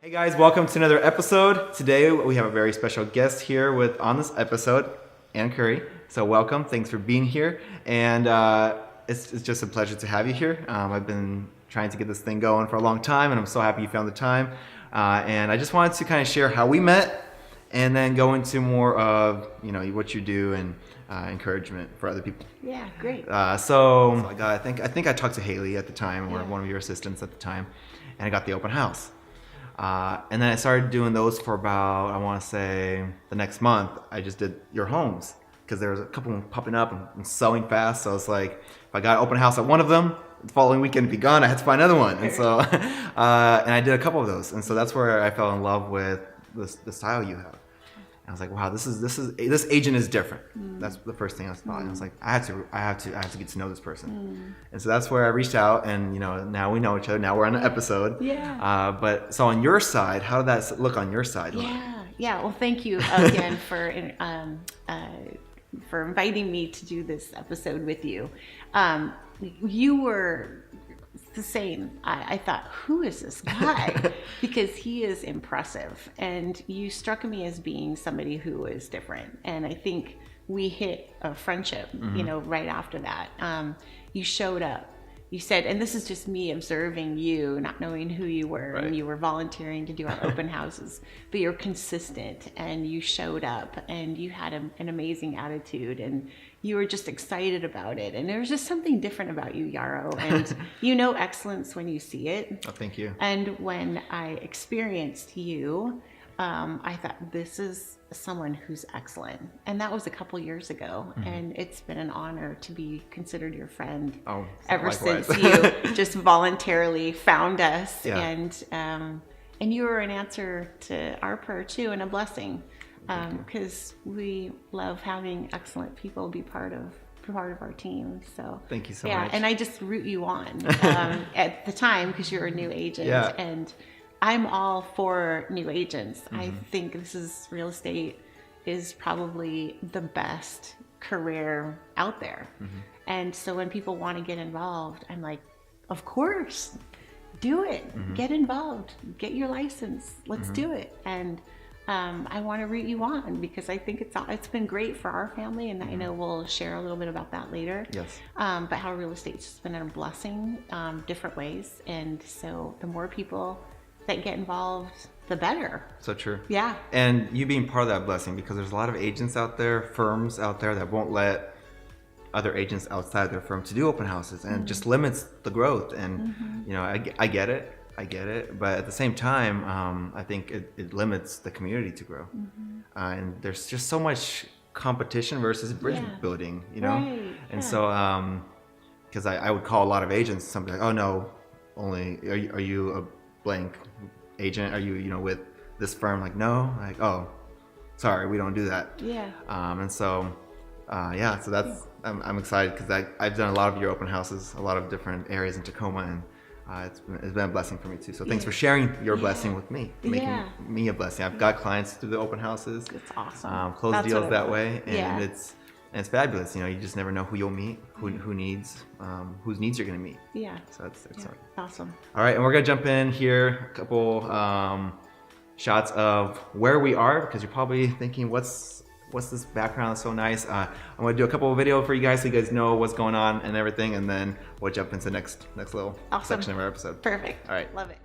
Hey guys, welcome to another episode. Today we have a very special guest here on this episode, Ann Curry. So welcome, thanks for being here, and it's just a pleasure to have you here. I've been trying to get this thing going for a long time, and I'm so happy you found the time. And I just wanted to kind of share how we met, and then go into more of what you do and encouragement for other people. Yeah, great. So I think I talked to Haley at the time, or one of your assistants at the time, and I got the open house. And then I started doing those for about, I want to say, the next month. I just did your homes because there was a couple popping up and selling fast. So it's like, if I got open house at one of them, the following weekend it'd be gone. I had to find another one. And so, and I did a couple of those. And so that's where I fell in love with the style you have. I was like, wow, this agent is different. That's the first thing I thought. And I was like, I have to get to know this person. And so that's where I reached out, and now we know each other. Now we're on an episode. Yeah. But so on your side, how did that look on your side? Yeah. Well, thank you again for inviting me to do this episode with you. You were the same. I thought, who is this guy? Because he is impressive, and you struck me as being somebody who is different. And I think we hit a friendship, right after that. You showed up. You said, and this is just me observing you, not knowing who you were, right. And you were volunteering to do our open houses, but you're consistent, and you showed up, and you had an amazing attitude, and you were just excited about it. And there was just something different about you, Yarrow, and you know excellence when you see it. Oh, thank you. And when I experienced you, I thought, this is someone who's excellent. And that was a couple years ago. And it's been an honor to be considered your friend ever likewise. since you just voluntarily found us. Yeah. And you were an answer to our prayer too, and a blessing, because we love having excellent people be part of our team. So thank you so much. And I just root you on at the time, because you're a new agent. Yeah. And I'm all for new agents. I think real estate is probably the best career out there. And so when people want to get involved, I'm like, of course, do it. Get involved, get your license. Let's do it. And I want to root you on, because I think it's been great for our family, and I know we'll share a little bit about that later. Yes. But how real estate's just been a blessing, different ways, and so the more people that get involved, the better. So true. Yeah. And you being part of that blessing, because there's a lot of agents out there, firms out there that won't let other agents outside their firm to do open houses, and it just limits the growth. And I get it, but at the same time, I think it limits the community to grow. And there's just so much competition versus bridge building, Right. And so because I would call a lot of agents, somebody like, oh no, only are you a blank agent? Are you with this firm? Like, no. Like, oh, sorry, we don't do that. Yeah. And so so that's I'm excited, because I've done a lot of your open houses, a lot of different areas in Tacoma, and it's been a blessing for me too. So thanks for sharing your blessing with me, making me a blessing. I've got clients through the open houses. It's awesome. Close deals that way, and Yeah. it's fabulous. You just never know who you'll meet, whose needs you're gonna meet. Yeah. So it's exciting. Awesome. All right, and we're gonna jump in here, a couple shots of where we are, because you're probably thinking, what's this background that's so nice? I'm gonna do a couple of videos for you guys, so you guys know what's going on and everything, and then we'll jump into the next little section of our episode. Perfect. All right. Love it.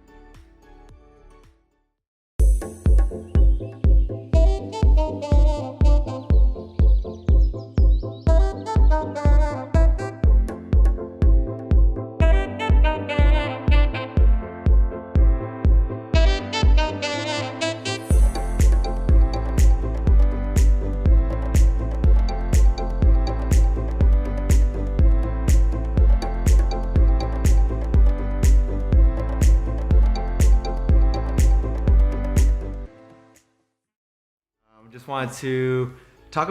Just wanted to talk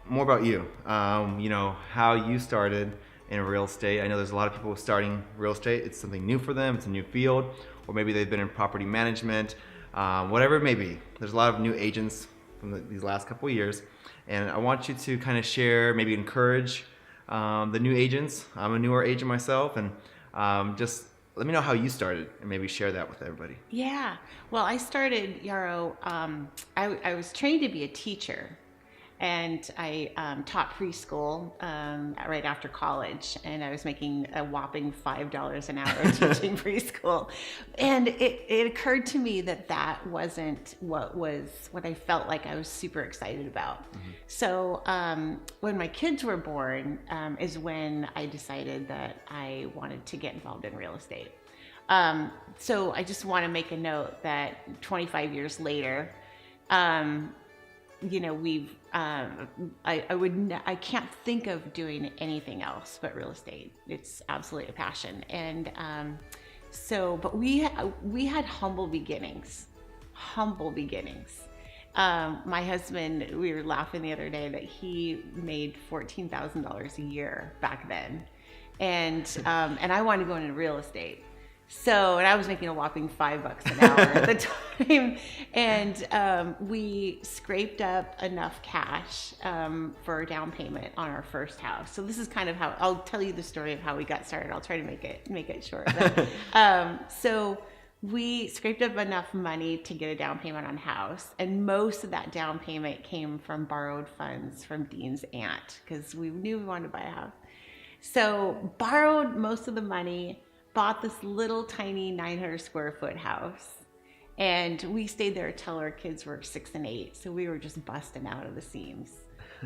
more about you. How you started in real estate. I know there's a lot of people starting real estate. It's something new for them. It's a new field, or maybe they've been in property management, whatever it may be. There's a lot of new agents from these last couple of years, and I want you to kind of share, maybe encourage the new agents. I'm a newer agent myself, and just let me know how you started and maybe share that with everybody. Yeah. Well, I started Yarrow. I was trained to be a teacher, and I taught preschool right after college, and I was making a whopping $5 an hour teaching preschool. And it occurred to me that wasn't what I felt like I was super excited about. Mm-hmm. So when my kids were born is when I decided that I wanted to get involved in real estate. So I just want to make a note that 25 years later, we've I can't think of doing anything else but real estate. It's absolutely a passion. And but we had humble beginnings. My husband, we were laughing the other day that he made $14,000 a year back then, and I wanted to go into real estate. So, and I was making a whopping $5 an hour at the time. And we scraped up enough cash for a down payment on our first house. So this is kind of how, I'll tell you the story of how we got started. I'll try to make it short. But, so we scraped up enough money to get a down payment on a house. And most of that down payment came from borrowed funds from Dean's aunt, because we knew we wanted to buy a house. So borrowed most of the money, bought this little tiny 900 square foot house, and we stayed there till our kids were 6 and 8. So we were just busting out of the seams.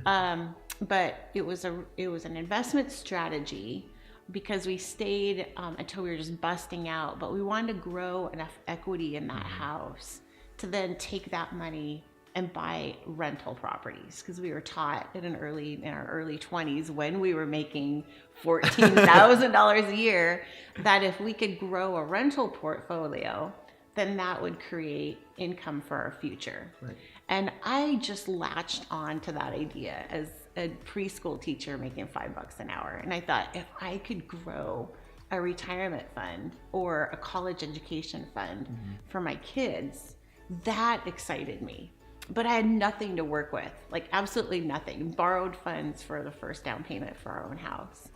But it was an investment strategy, because we stayed until we were just busting out. But we wanted to grow enough equity in that house to then take that money and buy rental properties, because we were taught in our early 20s, when we were making $14,000 a year, that if we could grow a rental portfolio, then that would create income for our future. Right. And I just latched on to that idea as a preschool teacher making $5 an hour. And I thought, if I could grow a retirement fund or a college education fund for my kids, that excited me. But I had nothing to work with, like absolutely nothing. Borrowed funds for the first down payment for our own house.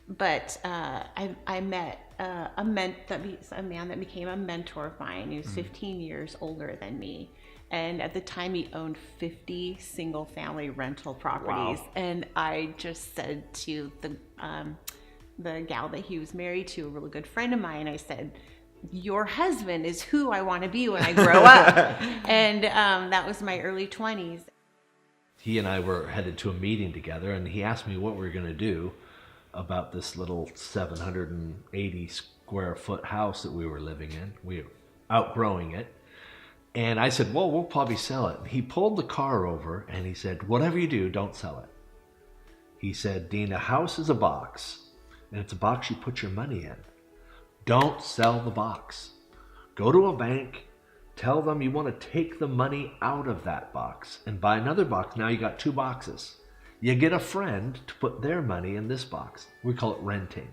But I met a man that became a mentor of mine. He was 15 years older than me. And at the time, he owned 50 single family rental properties. Wow. And I just said to the gal that he was married to, a really good friend of mine, I said, your husband is who I want to be when I grow up. And that was my early 20s. He and I were headed to a meeting together, and he asked me what we were going to do about this little 780 square foot house that we were living in. We were outgrowing it. And I said, well, we'll probably sell it. He pulled the car over and he said, whatever you do, don't sell it. He said, Dean, a house is a box, and it's a box you put your money in. Don't sell the box. Go to a bank, tell them you want to take the money out of that box and buy another box. Now you got 2 boxes. You get a friend to put their money in this box. We call it renting.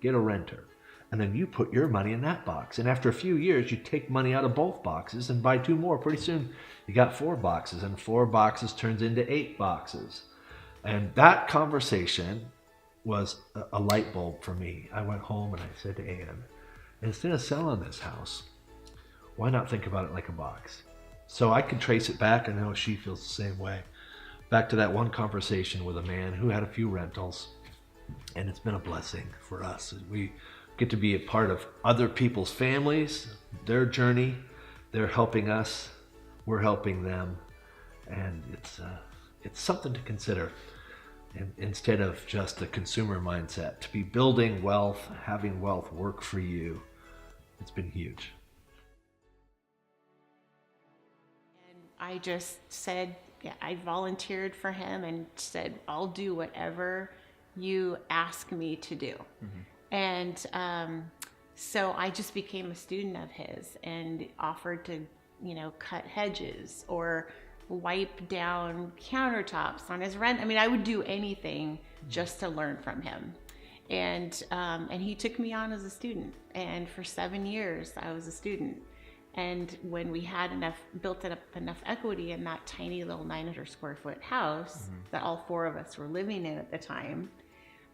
Get a renter. And then you put your money in that box. And after a few years, you take money out of both boxes and buy 2 more. Pretty soon, you got 4 boxes, and 4 boxes turns into 8 boxes. And that conversation was a light bulb for me. I went home and I said to Ann, instead of selling this house, why not think about it like a box? So I could trace it back. I know she feels the same way. Back to that one conversation with a man who had a few rentals. And it's been a blessing for us. We get to be a part of other people's families, their journey. They're helping us. We're helping them. And it's something to consider. And instead of just a consumer mindset, to be building wealth, having wealth work for you. It's been huge. And I just said, yeah, I volunteered for him and said, I'll do whatever you ask me to do. And so I just became a student of his and offered to, cut hedges or wipe down countertops on his rent. I mean, I would do anything just to learn from him. And he took me on as a student. And for 7 years, I was a student. And when we had built up enough equity in that tiny little 900 square foot house that all 4 of us were living in at the time,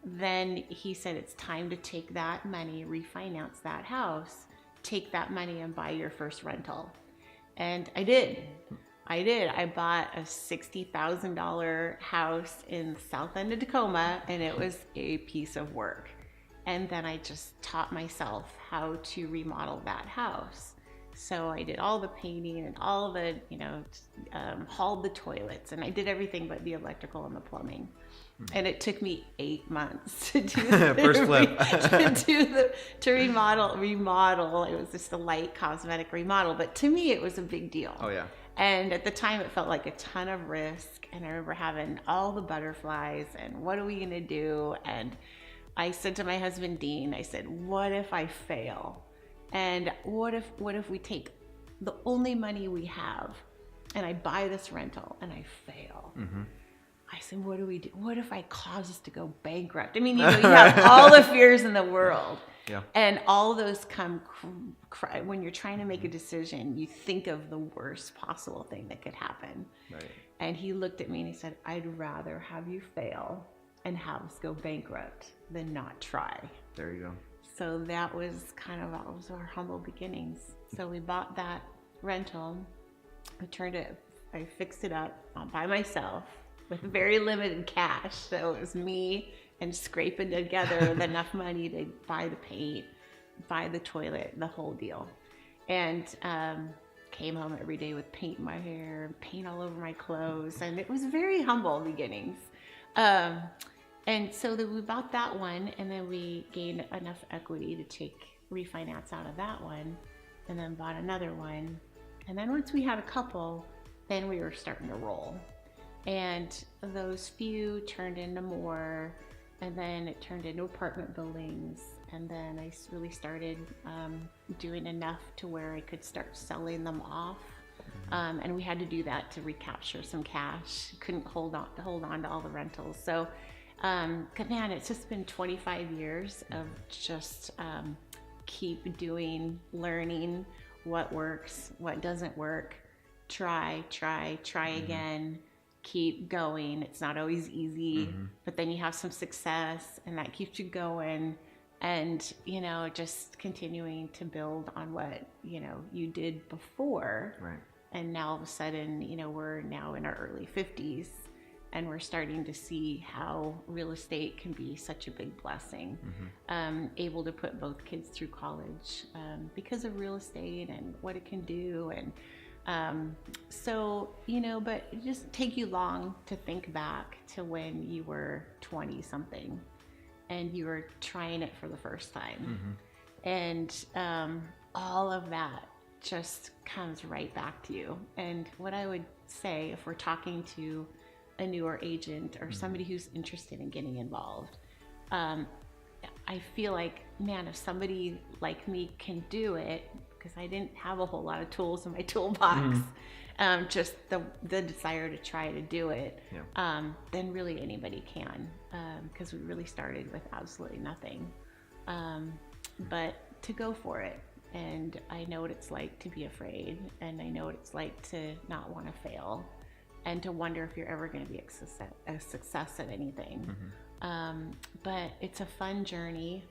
then he said, it's time to take that money, refinance that house, take that money and buy your first rental. And I did. I bought a $60,000 house in the south end of Tacoma, and it was a piece of work. And then I just taught myself how to remodel that house. So I did all the painting and all the, hauled the toilets, and I did everything but the electrical and the plumbing. And it took me 8 months to do First flip. to remodel. It was just a light cosmetic remodel, but to me it was a big deal. Oh yeah. And at the time it felt like a ton of risk, and I remember having all the butterflies and what are we gonna do? And I said to my husband Dean, I said, what if I fail? And what if we take the only money we have and I buy this rental and I fail? Mm-hmm. I said, what do we do? What if I cause us to go bankrupt? I mean, you have all the fears in the world. Yeah. And all those come when you're trying to make a decision, you think of the worst possible thing that could happen. Right. And he looked at me and he said, I'd rather have you fail and have us go bankrupt than not try. There you go. So that was was our humble beginnings. So we bought that rental. I fixed it up by myself with very limited cash. So it was me and scraping together enough money to buy the paint, buy the toilet, the whole deal. And came home every day with paint in my hair, paint all over my clothes. And it was very humble beginnings. And so we bought that one, and then we gained enough equity to refinance out of that one, and then bought another one. And then once we had a couple, then we were starting to roll. And those few turned into more, and then it turned into apartment buildings. And then I really started doing enough to where I could start selling them off. And we had to do that to recapture some cash. Couldn't hold on to all the rentals. So man, it's just been 25 years of just keep doing, learning what works, what doesn't work, try again, keep going. It's not always easy, but then you have some success and that keeps you going, and just continuing to build on what you did before. Right. And now all of a sudden, we're now in our early 50s. And we're starting to see how real estate can be such a big blessing. Able to put both kids through college because of real estate and what it can do. And but it just take you long to think back to when you were 20 something and you were trying it for the first time. And all of that just comes right back to you. And what I would say, if we're talking to a newer agent or somebody who's interested in getting involved, I feel like, man, if somebody like me can do it, because I didn't have a whole lot of tools in my toolbox, just the desire to try to do it, then really anybody can, because we really started with absolutely nothing, but to go for it. And I know what it's like to be afraid, and I know what it's like to not want to fail, and to wonder if you're ever going to be a success at anything. But it's a fun journey.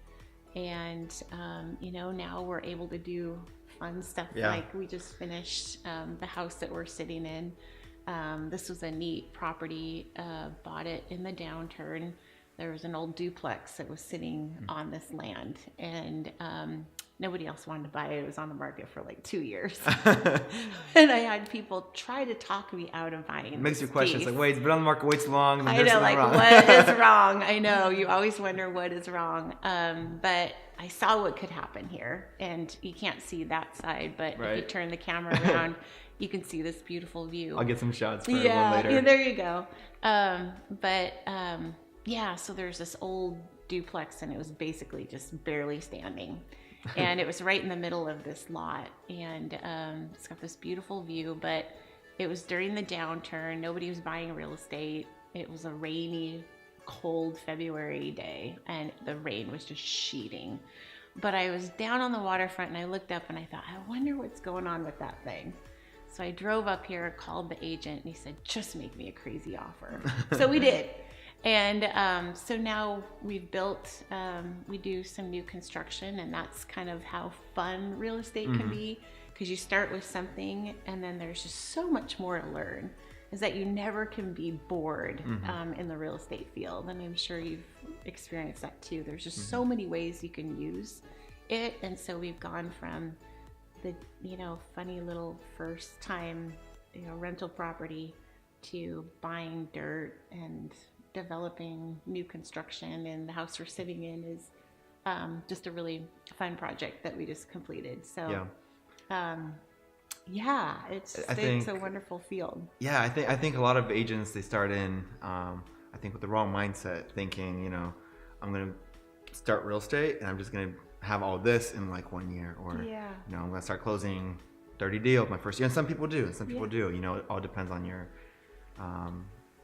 And, now we're able to do fun stuff. Like we just finished the house that we're sitting in. This was a neat property, bought it in the downturn. There was an old duplex that was sitting on this land, and nobody else wanted to buy it. It was on the market for like 2 years. And I had people try to talk me out of buying it. Makes you question. It's like, wait, it's been on the market way too long. I know, like, what is wrong? I know, you always wonder what is wrong. But I saw what could happen here. And you can't see that side, but if you turn the camera around, you can see this beautiful view. I'll get some shots for everyone later. Yeah, there you go. So there's this old duplex, and it was basically just barely standing. And it was right in the middle of this lot, and it's got this beautiful view, but it was during the downturn. Nobody was buying real estate. It was a rainy, cold February day, and the rain was just sheeting. But I was down on the waterfront, and I looked up, and I thought, I wonder what's going on with that thing. So I drove up here, called the agent, and he said, just make me a crazy offer. So we did. And so now we've built, we do some new construction, and that's kind of how fun real estate can be, because you start with something and then there's just so much more to learn, is that you never can be bored in the real estate field. And I'm sure you've experienced that too. There's just so many ways you can use it. And so we've gone from the, funny little first time, rental property to buying dirt and developing new construction. And the house we're sitting in is just a really fun project that we just completed. So it's a wonderful field. Yeah, I think a lot of agents, they start in I think with the wrong mindset, thinking, I'm gonna start real estate and I'm just gonna have all this in like 1 year, or I'm gonna start closing 30 deals my first year. And some people do, and some people do. It all depends on your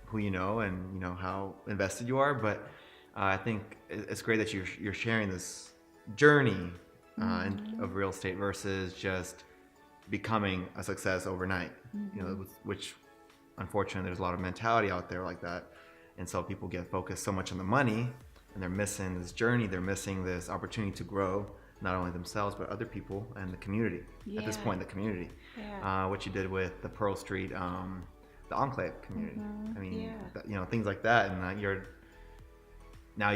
who you know and how invested you are. But I think it's great that you're sharing this journey of real estate versus just becoming a success overnight. Which unfortunately there's a lot of mentality out there like that, and so people get focused so much on the money, and they're missing this journey. They're missing this opportunity to grow not only themselves but other people and the community. At this point, the community. What you did with the Pearl Street, the Enclave community. I mean, things like that, and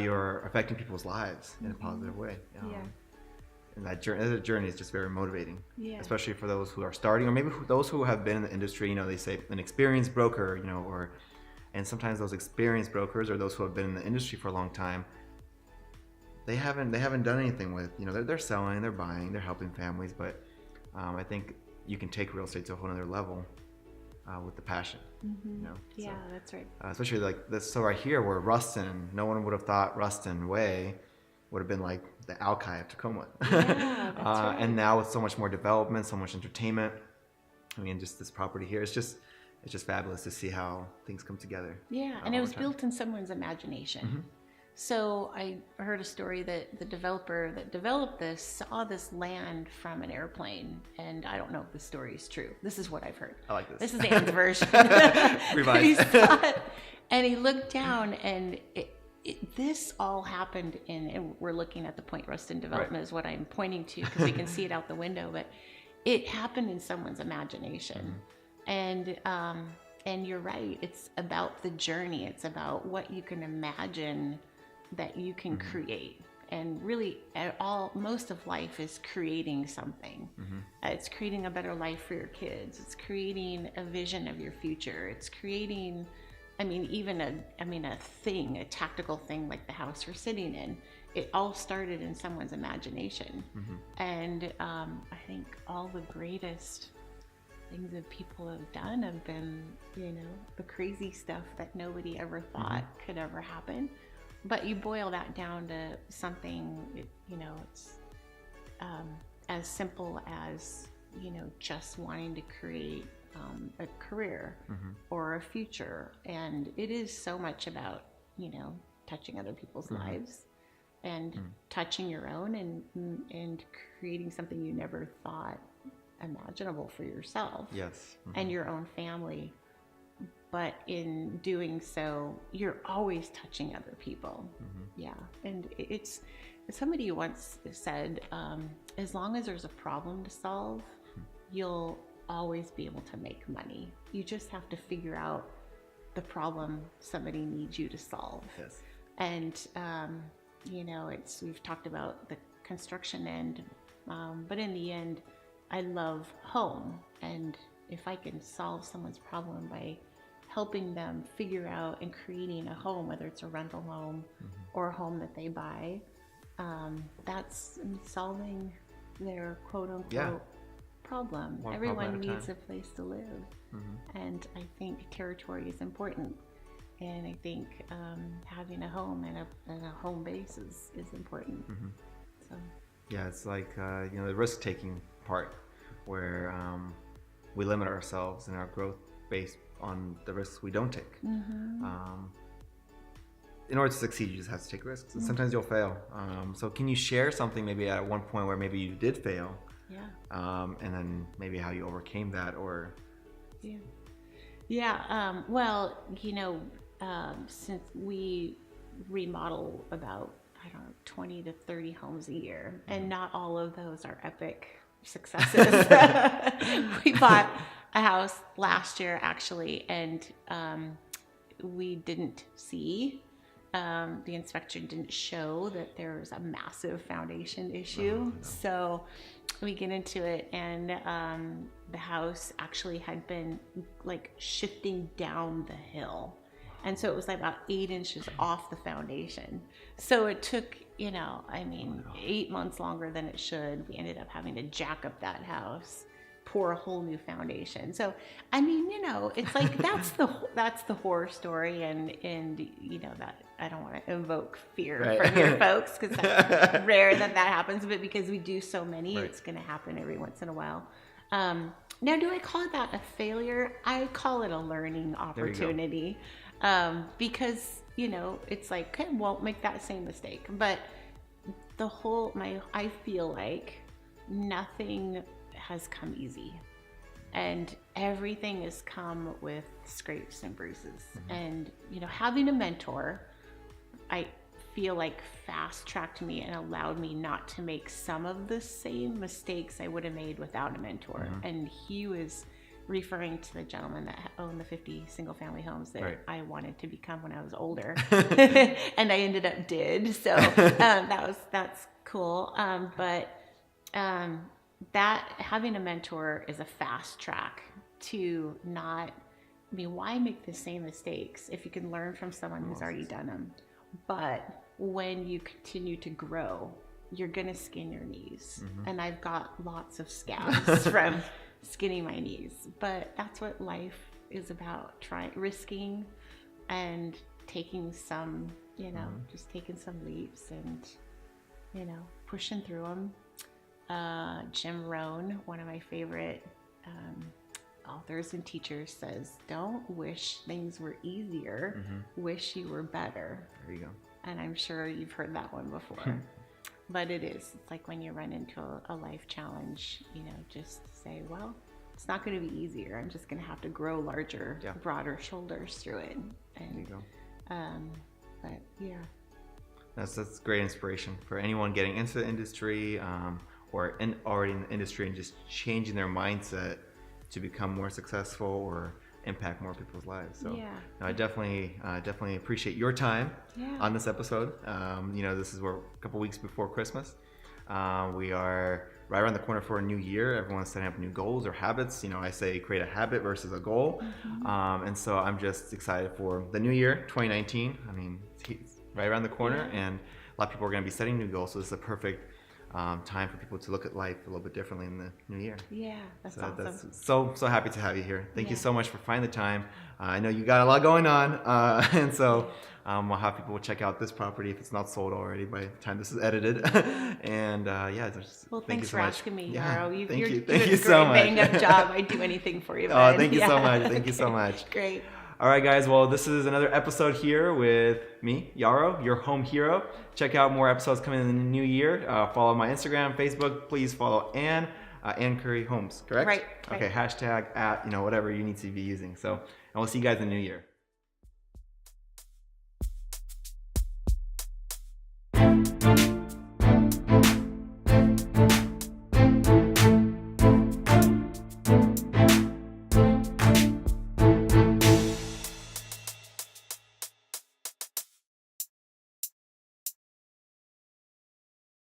you're affecting people's lives in a positive way. And that journey is just very motivating, especially for those who are starting, or maybe those who have been in the industry. They say an experienced broker, and sometimes those experienced brokers or those who have been in the industry for a long time, they haven't done anything with, they're selling, they're buying, they're helping families, but I think you can take real estate to a whole other level with the passion. That's right. Especially like this. So right here, where Ruston, no one would have thought Ruston Way would have been like the Alki of Tacoma. That's right. And now with so much more development, so much entertainment, just this property here, it's just fabulous to see how things come together. And it was built in someone's imagination. So I heard a story that the developer that developed this saw this land from an airplane, and I don't know if the story is true. This is what I've heard. I like this. This is Anne's version. Revised. He saw it, and he looked down, and this all happened and we're looking at the Point Ruston development is what I'm pointing to, because we can see it out the window, but it happened in someone's imagination. And you're right, it's about the journey. It's about what you can imagine that you can create. And really most of life is creating something. It's creating a better life for your kids. It's creating a vision of your future. It's creating, even a tactical thing like the house we're sitting in. It all started in someone's imagination. And I think all the greatest things that people have done have been, the crazy stuff that nobody ever thought could ever happen. But you boil that down to something, it's as simple as, just wanting to create a career or a future. And it is so much about, touching other people's lives and touching your own and creating something you never thought imaginable for yourself and your own family. But in doing so, you're always touching other people. And it's somebody once said, as long as there's a problem to solve, you'll always be able to make money. You just have to figure out the problem somebody needs you to solve. And we've talked about the construction end, but in the end, I love home. And if I can solve someone's problem by helping them figure out and creating a home, whether it's a rental home or a home that they buy, that's solving their quote unquote problem. Everyone needs a place to live. And I think territory is important. And I think having a home and a home base is important. So. Yeah, it's like the risk-taking part, where we limit ourselves and our growth based on the risks we don't take. In order to succeed, you just have to take risks, and sometimes you'll fail. So can you share something maybe at one point where maybe you did fail, and then maybe how you overcame that, or? Well, since we remodel about, I don't know, 20 to 30 homes a year, and not all of those are epic successes. We bought a house last year actually, and we didn't see, the inspection didn't show that there was a massive foundation issue. So we get into it, and the house actually had been like shifting down the hill. And so it was like about 8 inches off the foundation. So it took, 8 months longer than it should. We ended up having to jack up that house, pour a whole new foundation. So, it's like that's the horror story, and that I don't want to evoke fear from your folks, because that's rare that happens. But because we do so many, it's going to happen every once in a while. Now, do I call that a failure? I call it a learning opportunity. Because it's like, okay, won't make that same mistake. But I feel like nothing has come easy, and everything has come with scrapes and bruises. And having a mentor, I feel like fast tracked me and allowed me not to make some of the same mistakes I would have made without a mentor. And he was referring to the gentleman that owned the 50 single family homes that I wanted to become when I was older. And I ended up so that's cool. But that having a mentor is a fast track to not, why make the same mistakes if you can learn from someone who's already done them? But when you continue to grow, you're gonna skin your knees. And I've got lots of scabs from skinning my knees, but that's what life is about: risking and taking some, just taking some leaps and, pushing through them. Jim Rohn, one of my favorite authors and teachers, says, don't wish things were easier, wish you were better. There you go. And I'm sure you've heard that one before. But it's like when you run into a life challenge, just say, well, it's not going to be easier. I'm just going to have to grow larger, broader shoulders through it. And, there you go. But yeah. That's great inspiration for anyone getting into the industry, or already in the industry and just changing their mindset to become more successful or impact more people's lives. So I definitely appreciate your time on this episode. This is a couple weeks before Christmas. We are right around the corner for a new year. Everyone's setting up new goals or habits. I say create a habit versus a goal. And so I'm just excited for the new year, 2019. It's right around the corner, and a lot of people are going to be setting new goals. So this is a perfect time for people to look at life a little bit differently in the new year. Yeah, that's awesome. That's so happy to have you here. Thank you so much for finding the time. I know you got a lot going on, and so we'll have people check out this property if it's not sold already by the time this is edited. And thanks for asking me, Yarrow. You thank you a so great much. bang-up job. I'd do anything for you. Oh, thank you so much. Thank you so much. Great. All right, guys. Well, this is another episode here with me, Yarrow, your home hero. Check out more episodes coming in the new year. Follow my Instagram, Facebook. Please follow Ann Curry Homes, correct? Right. Okay, hashtag @ whatever you need to be using. So, and we'll see you guys in the new year.